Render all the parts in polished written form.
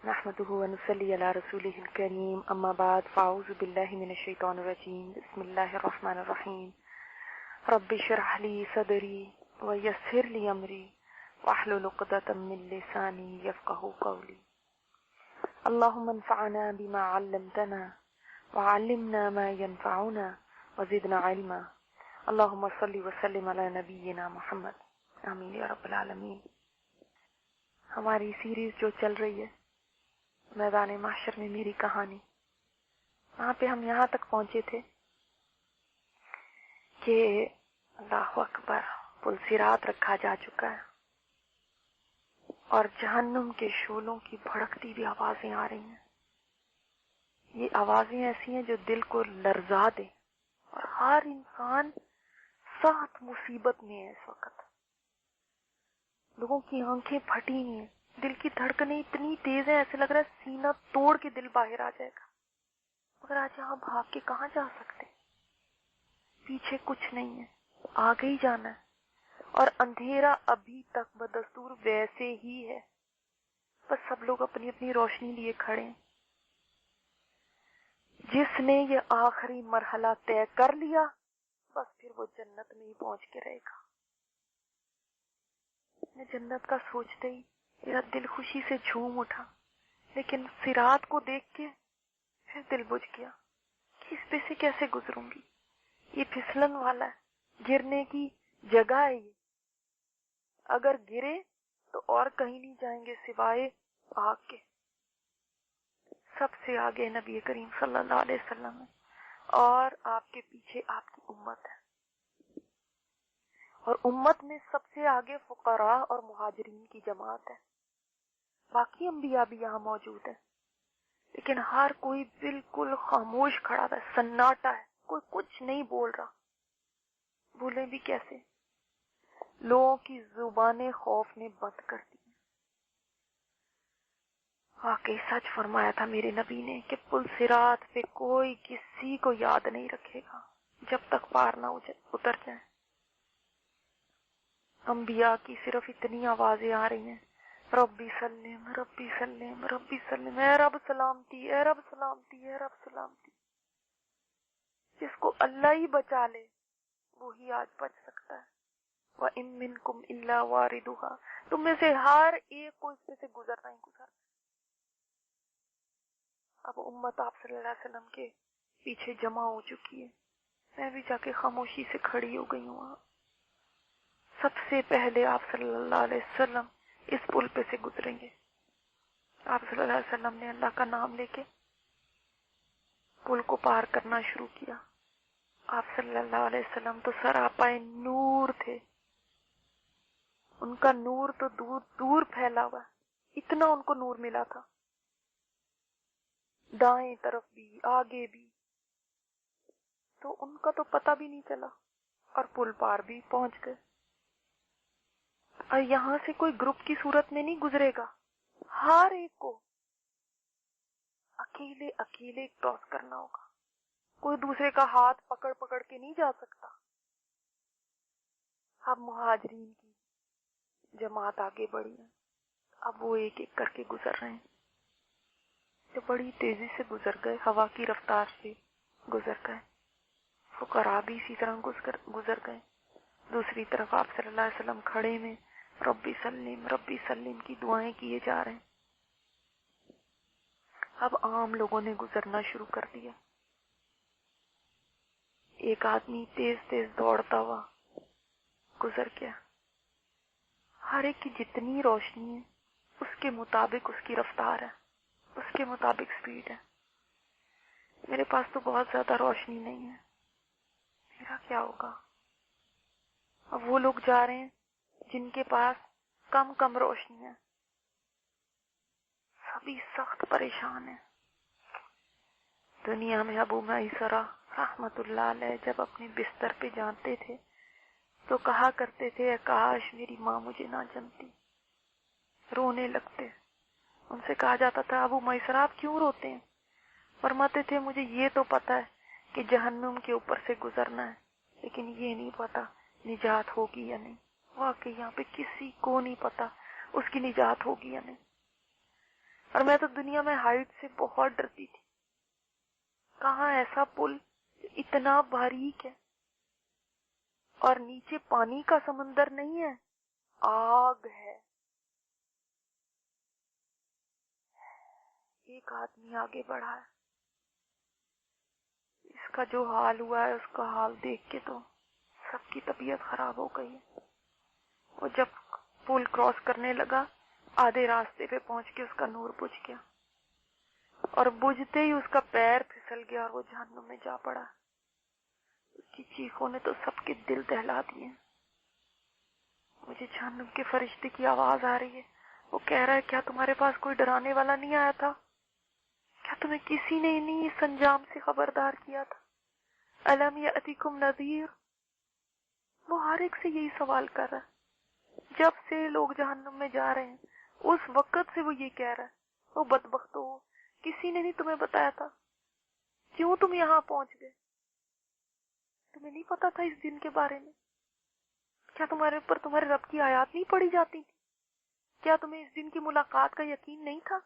نحمده ونصلي على رسوله الكريم اما بعد فاعوذ بالله من الشيطان الرجيم بسم الله الرحمن الرحيم رب اشرح لي صدري ويسر لي امري واحلل عقدة من لساني يفقهوا قولي اللهم انفعنا بما علمتنا وعلمنا ما ينفعنا وزدنا علما اللهم صل وسلم على نبينا محمد آمین یا رب العالمین۔ ہماری سیریز جو چل رہی ہے میدان محشر میں میری کہانی، وہاں پہ ہم یہاں تک پہنچے تھے کہ اللہ اکبر پل صراط رکھا جا چکا ہے اور جہنم کے شعلوں کی بھڑکتی ہوئی آوازیں آ رہی ہیں۔ یہ آوازیں ایسی ہیں جو دل کو لرزا دیں، اور ہر انسان سخت مصیبت میں ہے اس وقت۔ لوگوں کی آنکھیں پھٹی ہوئی ہیں، دل کی دھڑکنیں اتنی تیز ہیں، ایسے لگ رہا ہے سینہ توڑ کے دل باہر آ جائے گا، مگر آج یہاں بھاگ کے کہاں جا سکتے؟ پیچھے کچھ نہیں ہے، آگے ہی جانا ہے، اور اندھیرا ابھی تک بدستور ویسے ہی ہے، بس سب لوگ اپنی اپنی روشنی لیے کھڑے ہیں۔ جس نے یہ آخری مرحلہ طے کر لیا بس پھر وہ جنت میں ہی پہنچ کے رہے گا۔ میں جنت کا سوچتے ہی میرا دل خوشی سے جھوم اٹھا، لیکن صراط کو دیکھ کے پھر دل بجھ گیا کہ اس پہ سے کیسے گزروں گی؟ یہ پھسلن والا ہے، گرنے کی جگہ ہے یہ، اگر گرے تو اور کہیں نہیں جائیں گے سوائے آگ کے۔ سب سے آگے نبی کریم صلی اللہ علیہ وسلم ہے، اور آپ کے پیچھے آپ کی امت ہے، اور امت میں سب سے آگے فقراء اور مہاجرین کی جماعت ہے۔ باقی انبیاء بھی یہاں موجود ہیں، لیکن ہر کوئی بالکل خاموش کھڑا ہے، سناٹا ہے، کوئی کچھ نہیں بول رہا۔ بولیں بھی کیسے؟ لوگوں کی زبانیں خوف نے بند کر دی۔ واقعی سچ فرمایا تھا میرے نبی نے کہ پل صراط پہ کوئی کسی کو یاد نہیں رکھے گا جب تک پار نہ اتر جائے۔ انبیاء کی صرف اتنی آوازیں آ رہی ہیں، ربی سلم ربی سلم ربی سلم، اے رب سلامتی، اے رب سلامتی، اے رب سلامتی۔ جس کو اللہ ہی بچا لے وہی آج بچ سکتا ہے۔ وَإِن مِّنكُمْ إِلَّا وَارِدُهَا، تم میں سے ہر ایک کو اس میں سے گزرنا ہی گزرنا۔ اب امت آپ صلی اللہ علیہ وسلم کے پیچھے جمع ہو چکی ہے، میں بھی جا کے خاموشی سے کھڑی ہو گئی ہوں۔ وہاں سب سے پہلے آپ صلی اللہ علیہ وسلم اس پل پہ سے گزریں گے۔ آپ صلی اللہ علیہ وسلم نے اللہ کا نام لے کے پل کو پار کرنا شروع کیا۔ آپ صلی اللہ علیہ وسلم تو سراپائے نور تھے، ان کا نور تو دور دور پھیلا ہوا ہے، اتنا ان کو نور ملا تھا، دائیں طرف بھی آگے بھی، تو ان کا تو پتہ بھی نہیں چلا، اور پل پار بھی پہنچ گئے۔ اور یہاں سے کوئی گروپ کی صورت میں نہیں گزرے گا، ہر ایک کو اکیلے اکیلے کراس کرنا ہوگا، کوئی دوسرے کا ہاتھ پکڑ پکڑ کے نہیں جا سکتا۔ اب مہاجرین کی جماعت آگے بڑھی ہے، اب وہ ایک ایک کر کے گزر رہے ہیں، جو بڑی تیزی سے گزر گئے، ہوا کی رفتار سے گزر گئے۔ فقراء بھی اسی طرح گزر گئے۔ دوسری طرف آپ صلی اللہ علیہ وسلم کھڑے میں ربی سلم کی دعائیں کیے جا رہے ہیں۔ اب عام لوگوں نے گزرنا شروع کر دیا۔ ایک آدمی تیز تیز دوڑتا ہوا گزر گیا۔ ہر ایک کی جتنی روشنی ہے اس کے مطابق اس کی رفتار ہے، اس کے مطابق سپیڈ ہے۔ میرے پاس تو بہت زیادہ روشنی نہیں ہے، میرا کیا ہوگا؟ اب وہ لوگ جا رہے ہیں جن کے پاس کم روشنی ہے، سبھی سخت پریشان ہیں۔ دنیا میں ابو میسرہ رحمت اللہ علیہ جب اپنے بستر پہ جانتے تھے تو کہا کرتے تھے اے کاش میری ماں مجھے نہ جنتی، رونے لگتے۔ ان سے کہا جاتا تھا ابو میسرہ آپ کیوں روتے ہیں؟ فرماتے تھے مجھے یہ تو پتا ہے کہ جہنم کے اوپر سے گزرنا ہے، لیکن یہ نہیں پتا نجات ہوگی یا نہیں۔ واقعی یہاں پہ کسی کو نہیں پتا اس کی نجات ہوگی یا نہیں۔ اور میں تو دنیا میں ہائٹ سے بہت ڈرتی تھی. کہاں ایسا پل اتنا باریک ہے اور نیچے پانی کا سمندر نہیں ہے، آگ ہے. ایک آدمی آگے بڑھا ہے، اس کا جو حال ہوا ہے اس کا حال دیکھ کے تو سب کی طبیعت خراب ہو گئی ہے. وہ جب پل کراس کرنے لگا، آدھے راستے پہ پہنچ کے اس کا نور بجھ گیا، اور بجھتے ہی اس کا پیر پھسل گیا اور وہ جہنم میں جا پڑا. اس کی چیخوں نے تو سب کے دل دہلا دیے. مجھے جہنم کے فرشتے کی آواز آ رہی ہے، وہ کہہ رہا ہے کیا تمہارے پاس کوئی ڈرانے والا نہیں آیا تھا؟ کیا تمہیں کسی نے نہیں اس انجام سے خبردار کیا تھا؟ الم یأتکم نذیر. وہ ہر ایک سے یہی سوال کر رہا ہے. جب سے لوگ جہنم میں جا رہے ہیں اس وقت سے وہ یہ کہہ رہا ہے، وہ بدبختو، کسی نے نہیں تمہیں بتایا تھا؟ کیوں تم یہاں پہنچ گئے؟ تمہیں نہیں پتا تھا اس دن کے بارے میں؟ کیا تمہارے اوپر تمہارے رب کی آیات نہیں پڑھی جاتی تھی؟ کیا تمہیں اس دن کی ملاقات کا یقین نہیں تھا؟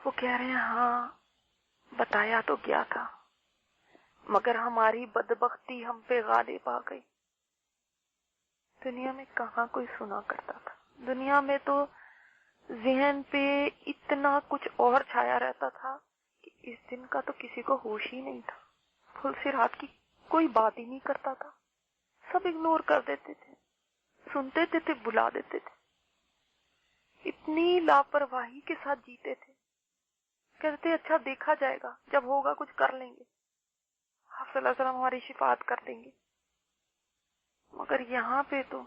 وہ کہہ رہے ہیں ہاں بتایا تو کیا تھا، مگر ہماری بدبختی ہم پہ غالب آ گئی. دنیا میں کہاں کوئی سنا کرتا تھا. دنیا میں تو ذہن پہ اتنا کچھ اور چھایا رہتا تھا کہ اس دن کا تو کسی کو ہوش ہی نہیں تھا. پھل سے رات کی کوئی بات ہی نہیں کرتا تھا، سب اگنور کر دیتے تھے، سنتے تھے بلا دیتے تھے. اتنی لاپرواہی کے ساتھ جیتے تھے، کہتے اچھا دیکھا جائے گا، جب ہوگا کچھ کر لیں گے، آپ صلی اللہ علیہ وسلم ہماری شفاعت کر دیں گے. مگر یہاں پہ تو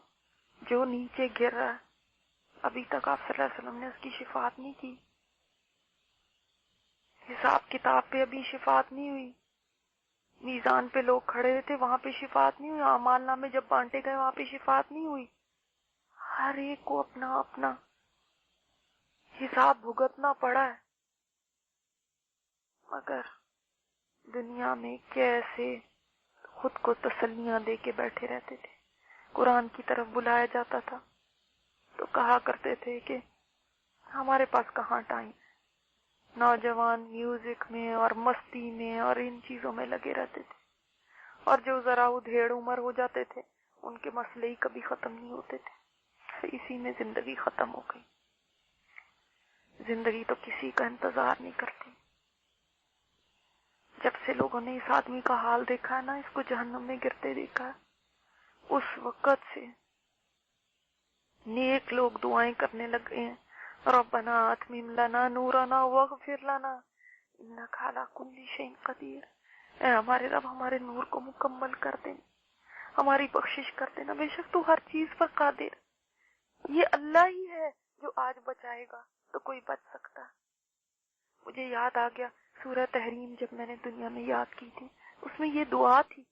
جو نیچے گر رہا ہے ابھی تک آپ صلی اللہ علیہ وسلم نے اس کی شفاعت نہیں کی. حساب کتاب پہ ابھی شفاعت نہیں ہوئی. میزان پہ لوگ کھڑے ہوئے تھے وہاں پہ شفاعت نہیں ہوئی. اعمال نامے جب بانٹے گئے وہاں پہ شفاعت نہیں ہوئی. ہر ایک کو اپنا اپنا حساب بھگتنا پڑا ہے. مگر دنیا میں کیسے خود کو تسلیاں دے کے بیٹھے رہتے تھے. قرآن کی طرف بلایا جاتا تھا تو کہا کرتے تھے کہ ہمارے پاس کہاں ٹائم. نوجوان میوزک میں اور مستی میں اور ان چیزوں میں لگے رہتے تھے، اور جو ذرا ادھیڑ عمر ہو جاتے تھے ان کے مسئلے ہی کبھی ختم نہیں ہوتے تھے. اسی میں زندگی ختم ہو گئی. زندگی تو کسی کا انتظار نہیں کرتی. جب سے لوگوں نے اس آدمی کا حال دیکھا ہے نا، اس کو جہنم میں گرتے دیکھا ہے، اس وقت سے نیک لوگ دعائیں کرنے لگ گئے ہیں، ربنا اتمم لنا نورنا واغفر لنا انک علی کل شیء قدیر. اے ہمارے رب ہمارے نور کو مکمل کر دیں، ہماری بخشش کر دینا، بے شک تو ہر چیز پر قادر. یہ اللہ ہی ہے جو آج بچائے گا تو کوئی بچ سکتا. مجھے یاد آ گیا سورہ تحریم جب میں نے دنیا میں یاد کی تھی، اس میں یہ دعا تھی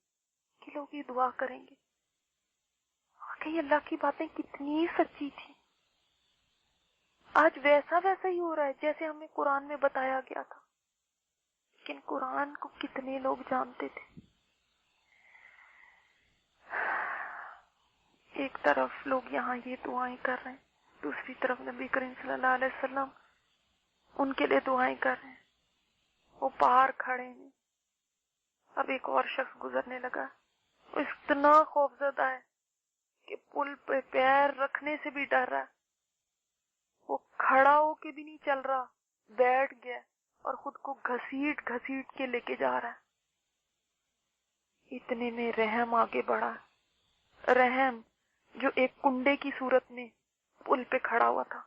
کہ لوگ یہ دعا کریں گے. واقعی اللہ کی باتیں کتنی سچی تھی. آج ویسا ہی ہو رہا ہے جیسے ہمیں قرآن میں بتایا گیا تھا، لیکن قرآن کو کتنے لوگ جانتے تھے. ایک طرف لوگ یہاں یہ دعائیں کر رہے ہیں، دوسری طرف نبی کریم صلی اللہ علیہ وسلم ان کے لیے دعائیں کر رہے ہیں. وہ پار کھڑے ہیں. اب ایک اور شخص گزرنے لگا، وہ اتنا خوفزدہ ہے کہ پل پہ پیر رکھنے سے بھی ڈر رہا ہے. وہ کھڑا ہو کے بھی نہیں چل رہا، بیٹھ گیا اور خود کو گھسیٹ کے لے کے جا رہا ہے. اتنے میں رحم آگے بڑھا. رحم جو ایک کنڈے کی صورت میں پل پہ کھڑا ہوا تھا.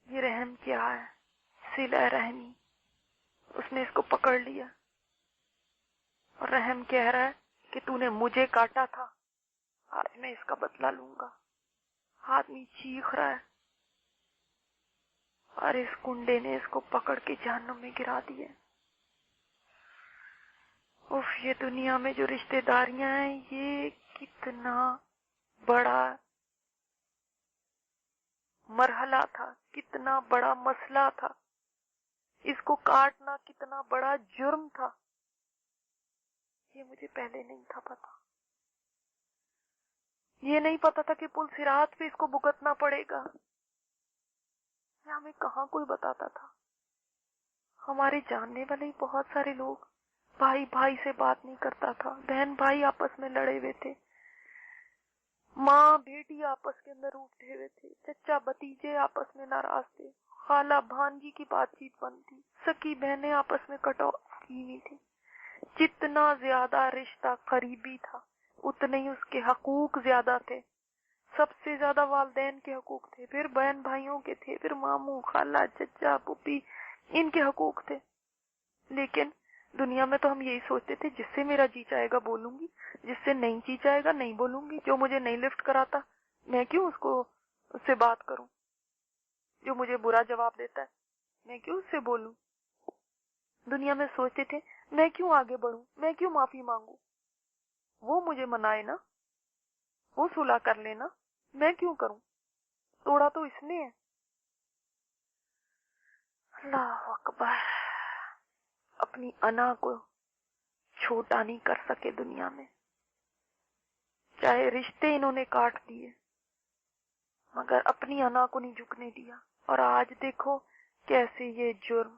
یہ رحم کیا ہے؟ صلہ رحمی. اس نے اس کو پکڑ لیا اور رحم کہہ رہا ہے کہ تو نے مجھے کاٹا تھا، آج میں اس کا بدلہ لوں گا. آدمی چیخ رہا ہے اور اس کنڈے نے اس کو پکڑ کے جہنم میں گرا دیا. اف، یہ دنیا میں جو رشتہ داریاں ہیں یہ کتنا بڑا مرحلہ تھا، کتنا بڑا مسئلہ تھا. اس کو کاٹنا کتنا بڑا جرم تھا، یہ مجھے پہلے نہیں تھا پتا. یہ نہیں پتا تھا کہ پل صراط پہ اس کو بھگتنا پڑے گا. یہ ہمیں کہاں کوئی بتاتا تھا. ہمارے جاننے والے بہت سارے لوگ، بھائی بھائی سے بات نہیں کرتا تھا، بہن بھائی آپس میں لڑے ہوئے تھے، ماں بیٹی آپس کے اندر اٹھے ہوئے تھے، چچا بھتیجے آپس میں ناراض تھے، خالہ بھانجی کی بات چیت بند تھی، سکی بہنیں آپس میں کٹو کی ہوئی تھی. جتنا زیادہ رشتہ قریبی تھا اتنے ہی اس کے حقوق زیادہ تھے. سب سے زیادہ والدین کے حقوق تھے، پھر بہن بھائیوں کے تھے، پھر ماموں خالہ چچا پھوپھی، ان کے حقوق تھے. لیکن دنیا میں تو ہم یہی سوچتے تھے جس سے میرا جی چاہے گا بولوں گی، جس سے نہیں جی چاہے گا نہیں بولوں گی. جو مجھے نہیں لفٹ کراتا میں کیوں اس سے بات کروں، جو مجھے برا جواب دیتا ہے میں کیوں اس سے بولوں. دنیا میں سوچتے تھے میں کیوں آگے بڑھوں، میں کیوں معافی مانگوں، وہ مجھے منائے نا، وہ صلح کر لینا، میں کیوں کروں، توڑا تو اس نے ہے. اللہ اکبر. اپنی انا کو چھوٹا نہیں کر سکے دنیا میں، چاہے رشتے انہوں نے کاٹ دیے مگر اپنی انا کو نہیں جھکنے دیا. اور آج دیکھو کیسے یہ جرم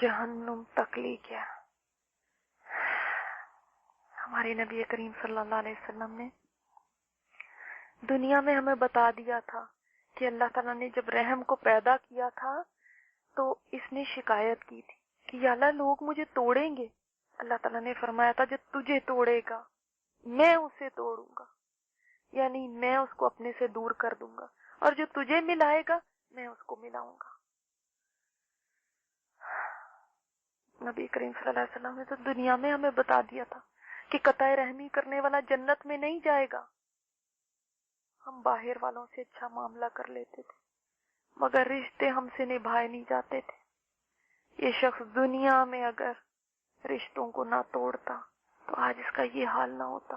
جہنم تک لے گیا. ہمارے نبی کریم صلی اللہ علیہ وسلم نے دنیا میں ہمیں بتا دیا تھا کہ اللہ تعالیٰ نے جب رحم کو پیدا کیا تھا تو اس نے شکایت کی تھی کہ یا اللہ لوگ مجھے توڑیں گے. اللہ تعالیٰ نے فرمایا تھا جو تجھے توڑے گا میں اسے توڑوں گا، یعنی میں اس کو اپنے سے دور کر دوں گا، اور جو تجھے ملائے گا میں اس کو ملاؤں گا. نبی کریم صلی اللہ علیہ وسلم نے تو دنیا میں ہمیں بتا دیا تھا کہ قطع رحمی کرنے والا جنت میں نہیں جائے گا. ہم باہر والوں سے اچھا معاملہ کر لیتے تھے مگر رشتے ہم سے نبھائے نہیں جاتے تھے. یہ شخص دنیا میں اگر رشتوں کو نہ توڑتا تو آج اس کا یہ حال نہ ہوتا.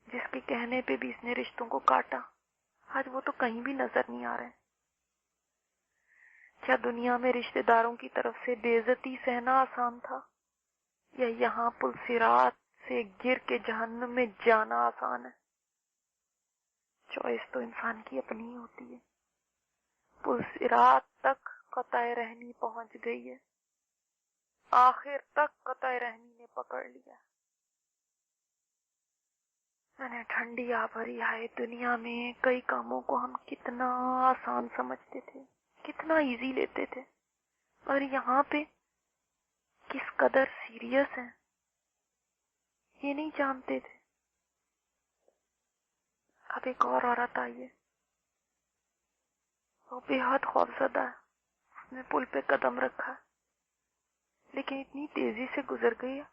جس کے کہنے پہ بھی اس نے رشتوں کو کاٹا آج وہ تو کہیں بھی نظر نہیں آ رہے. کیا دنیا میں رشتہ داروں کی طرف سے بے عزتی سہنا آسان تھا، یا یہاں پل صراط سے گر کے جہنم میں جانا آسان ہے؟ چوائس تو انسان کی اپنی ہی ہوتی ہے. پل صراط تک قطع رحمی پہنچ گئی ہے، آخر تک قطع رحمی نے پکڑ لیا. میں نے ٹھنڈی آبری آئے دنیا میں کئی کاموں کو ہم کتنا آسان سمجھتے تھے، کتنا ایزی لیتے تھے، اور یہاں پہ کس قدر سیریس ہیں یہ نہیں جانتے تھے. اب ایک اور عورت آئی ہے، وہ بے حد خوفزدہ ہے، اس نے پل پہ قدم رکھا ہے لیکن اتنی تیزی سے گزر گئی ہے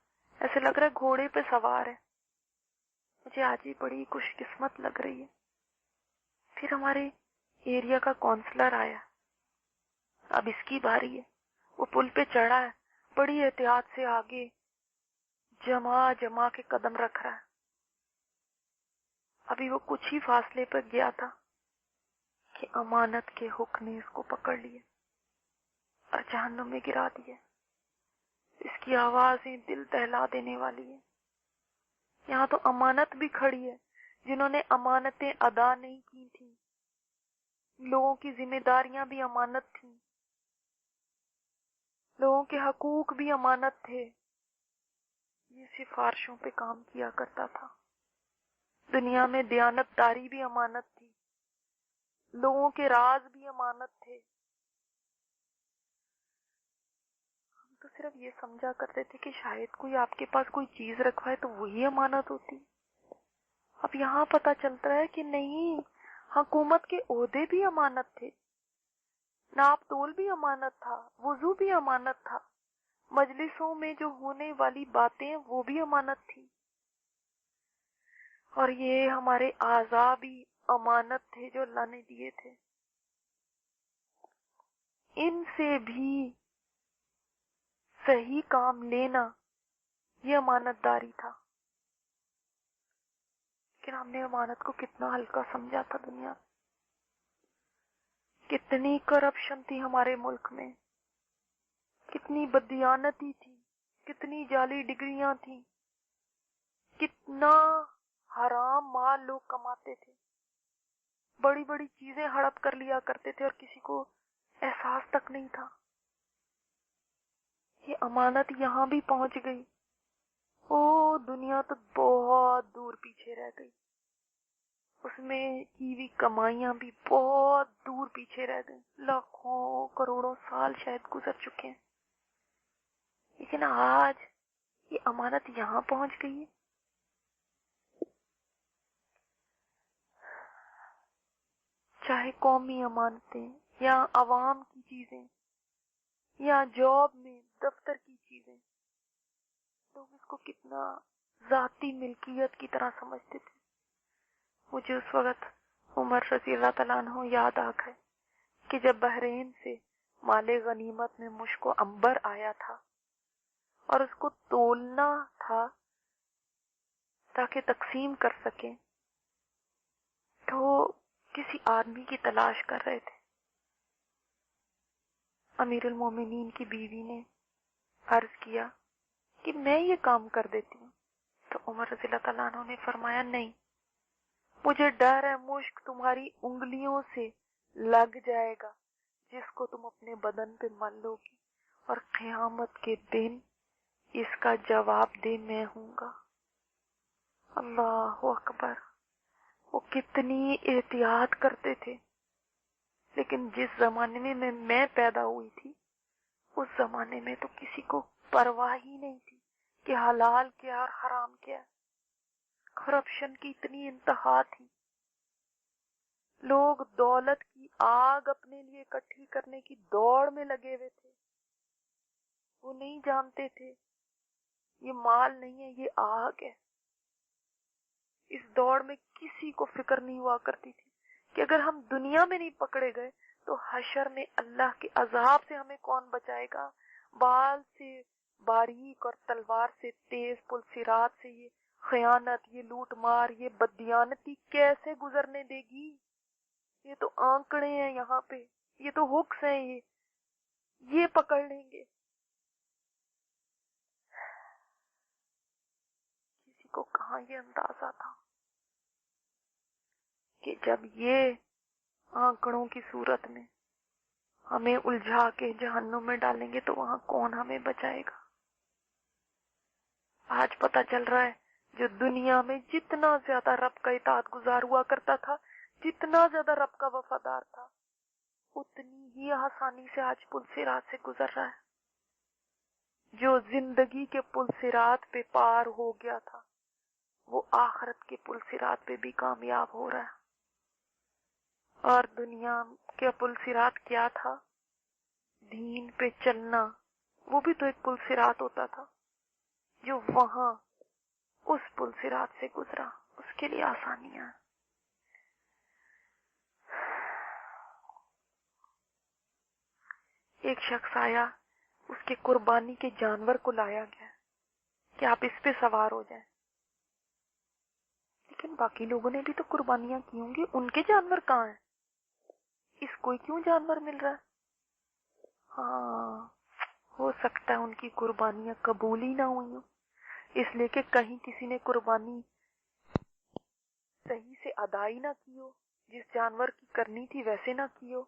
ایسے لگ رہا ہے گھوڑے پہ سوار ہے. مجھے آج ہی بڑی خوش قسمت لگ رہی ہے. پھر ہمارے ایریا کا کونسلر آیا، اب اس کی باری ہے. وہ پل پہ چڑھا ہے، بڑی احتیاط سے آگے جما کے قدم رکھ رہا ہے. ابھی وہ کچھ ہی فاصلے پر گیا تھا کہ امانت کے حق نے اس کو پکڑ لیا اور جہنم میں گرا دیا. اس کی آوازیں دل دہلا دینے والی ہے. یہاں تو امانت بھی کھڑی ہے جنہوں نے امانتیں ادا نہیں کی تھیں، لوگوں کی ذمہ داریاں بھی امانت تھیں، لوگوں کے حقوق بھی امانت تھے. یہ سفارشوں پہ کام کیا کرتا تھا. دنیا میں دیانت داری بھی امانت تھی، لوگوں کے راز بھی امانت تھے. ہم تو صرف یہ سمجھا کرتے تھے کہ شاید کوئی آپ کے پاس کوئی چیز رکھوائے تو وہی امانت ہوتی. اب یہاں پتہ چلتا ہے کہ نہیں، حکومت کے عہدے بھی امانت تھے، ناپ تول بھی امانت تھا، وضو بھی امانت تھا، مجلسوں میں جو ہونے والی باتیں وہ بھی امانت تھی، اور یہ ہمارے اعضاء بھی امانت تھے جو اللہ نے دیے تھے. ان سے بھی صحیح کام لینا یہ امانت داری تھا. لیکن ہم نے امانت کو کتنا ہلکا سمجھا تھا. دنیا کتنی کرپشن تھی ہمارے ملک میں، کتنی بددیانتی تھی، کتنی جعلی ڈگریاں تھیں، کتنا حرام مال لوگ کماتے تھے، بڑی بڑی چیزیں ہڑپ کر لیا کرتے تھے اور کسی کو احساس تک نہیں تھا۔ یہ امانت یہاں بھی پہنچ گئی، او دنیا تو بہت دور پیچھے رہ گئی، اس میں کی بھی کمائیاں بھی بہت دور پیچھے رہ گئی، لاکھوں کروڑوں سال شاید گزر چکے ہیں، لیکن آج یہ امانت یہاں پہنچ گئی ہے۔ چاہے قومی امانتیں یا عوام کی چیزیں یا جاب میں دفتر کی چیزیں، لوگ اس کو کتنا ذاتی ملکیت کی طرح سمجھتے تھے۔ مجھے اس وقت عمر رضی اللہ تعالیٰ عنہ یاد آ گئے کہ جب بحرین سے مال غنیمت میں مشک و عنبر آیا تھا اور اس کو تولنا تھا تاکہ تقسیم کر سکیں، تو کسی آدمی کی تلاش کر رہے تھے۔ امیر المومنین کی بیوی نے عرض کیا کہ میں یہ کام کر دیتی ہوں، تو عمر رضی اللہ تعالیٰ عنہ نے فرمایا نہیں، مجھے ڈر ہے مشک تمہاری انگلیوں سے لگ جائے گا جس کو تم اپنے بدن پہ مل لو گی، اور قیامت کے دن اس کا جواب دہ میں ہوں گا۔ اللہ اکبر، وہ کتنی احتیاط کرتے تھے، لیکن جس زمانے میں میں پیدا ہوئی تھی اس زمانے میں تو کسی کو پرواہ ہی نہیں تھی کہ حلال کیا اور حرام کیا۔ کرپشن کی اتنی انتہا تھی، لوگ دولت کی آگ اپنے لیے اکٹھی کرنے کی دوڑ میں لگے ہوئے تھے، وہ نہیں جانتے تھے یہ مال نہیں ہے، یہ آگ ہے۔ اس دوڑ میں کسی کو فکر نہیں ہوا کرتی تھی کہ اگر ہم دنیا میں نہیں پکڑے گئے تو حشر میں اللہ کے عذاب سے ہمیں کون بچائے گا۔ بال سے باریک اور تلوار سے تیز پلسرات سے یہ خیانت، یہ لوٹ مار، یہ بددیانتی کیسے گزرنے دے گی؟ یہ تو آنکڑے ہیں یہاں پہ، یہ تو ہکس ہیں، یہ پکڑ لیں گے۔ کسی کو کہاں یہ اندازہ تھا کہ جب یہ آنکڑوں کی صورت میں ہمیں الجھا کے جہنم میں ڈالیں گے تو وہاں کون ہمیں بچائے گا۔ آج پتہ چل رہا ہے جو دنیا میں جتنا زیادہ رب کا اطاعت گزار ہوا کرتا تھا، جتنا زیادہ رب کا وفادار تھا، اتنی ہی آسانی سے آج پل صراط سے گزر رہا ہے۔ جو زندگی کے پل صراط پہ پار ہو گیا تھا وہ آخرت کے پل صراط پہ بھی کامیاب ہو رہا ہے۔ اور دنیا کے پل صراط کیا تھا؟ دین پہ چلنا، وہ بھی تو ایک پل صراط ہوتا تھا۔ جو وہاں اس پل صراط سے گزرا اس کے لیے آسانیاں۔ ایک شخص آیا، اس کے قربانی کے جانور کو لایا گیا کہ آپ اس پہ سوار ہو جائیں، لیکن باقی لوگوں نے بھی تو قربانیاں کی ہوں گی، ان کے جانور کہاں ہیں؟ اس کو کیوں جانور مل رہا ہے؟ ہاں، ہو سکتا ہے ان کی قربانیاں قبول ہی نہ ہوئی ہوں، اس لیے کہ کہیں کسی نے قربانی صحیح سے ادا ہی نہ کی ہو، جس جانور کی کرنی تھی ویسے نہ کی ہو،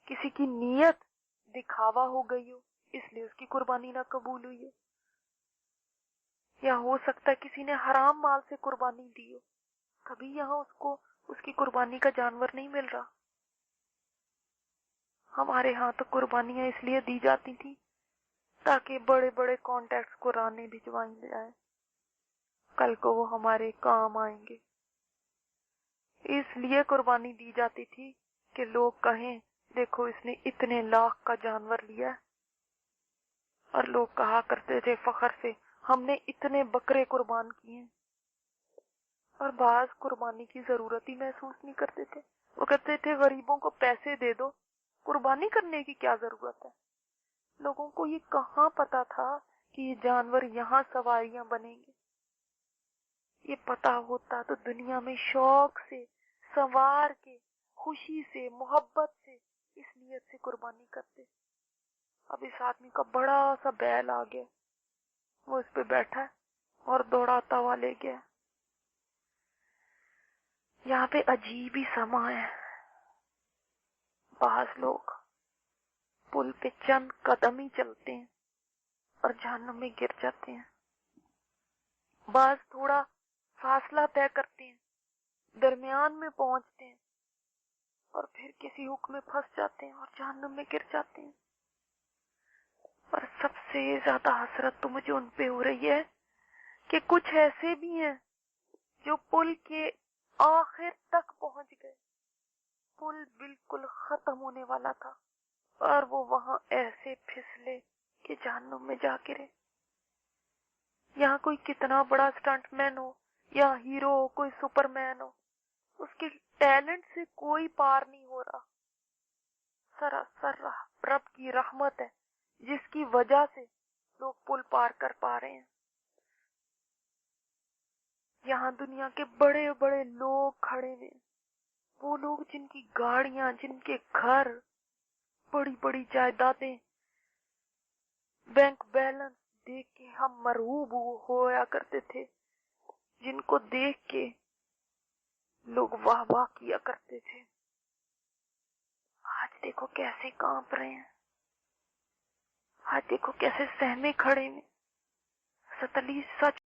کسی کی نیت دکھاوا ہو گئی ہو اس لیے اس کی قربانی نہ قبول ہوئی ہو، یا ہو سکتا ہے کسی نے حرام مال سے قربانی دی ہو، کبھی یہاں اس کو اس کی قربانی کا جانور نہیں مل رہا۔ ہمارے ہاں تو قربانیاں اس لیے دی جاتی تھی تاکہ بڑے بڑے کانٹیکٹس قرآنیں بھجوائیں جائیں، کل کو وہ ہمارے کام آئیں گے۔ اس لیے قربانی دی جاتی تھی کہ لوگ کہیں دیکھو اس نے اتنے لاکھ کا جانور لیا ہے، اور لوگ کہا کرتے تھے فخر سے ہم نے اتنے بکرے قربان کیے ہیں۔ اور بعض قربانی کی ضرورت ہی محسوس نہیں کرتے تھے، وہ کہتے تھے غریبوں کو پیسے دے دو، قربانی کرنے کی کیا ضرورت ہے۔ لوگوں کو یہ کہاں پتا تھا کہ یہ جانور یہاں سواریاں بنیں گے۔ یہ پتا ہوتا تو دنیا میں شوق سے سوار کے خوشی سے محبت سے اس نیت سے قربانی کرتے۔ اب اس آدمی کا بڑا سا بیل آ گیا، وہ اس پہ بیٹھا ہے، اور دوڑاتا ہوا لے گیا۔ یہاں پہ عجیب ہی سما ہے۔ بعض لوگ پل پہ چند قدم ہی چلتے ہیں اور جہنم میں گر جاتے ہیں، بعض تھوڑا فاصلہ طے کرتے ہیں، درمیان میں پہنچتے ہیں اور پھر کسی حکم میں پھنس جاتے ہیں اور جہنم میں گر جاتے ہیں۔ اور سب سے زیادہ حسرت تو مجھے ان پہ ہو رہی ہے کہ کچھ ایسے بھی ہیں جو پل کے آخر تک پہنچ گئے، پل بالکل ختم ہونے والا تھا اور وہ وہاں ایسے پھسلے کہ جہنم میں جا گرے۔ یہاں کوئی کتنا بڑا اسٹنٹ مین ہو یا ہیرو ہو، کوئی سپر مین ہو، اس کے ٹیلنٹ سے کوئی پار نہیں ہو رہا۔ سراسر رب کی رحمت ہے جس کی وجہ سے لوگ پل پار کر پا رہے ہیں۔ یہاں دنیا کے بڑے بڑے لوگ کھڑے ہوئے، وہ لوگ جن کی گاڑیاں، جن کے گھر، بڑی بڑی جائیدادیں، بینک بیلنس دیکھ کے ہم مرعوب ہویا کرتے تھے، جن کو دیکھ کے لوگ واہ واہ کیا کرتے تھے، آج دیکھو کیسے کانپ رہے ہیں، آج دیکھو کیسے سہمے کھڑے ہیں۔ حضرت علی سچ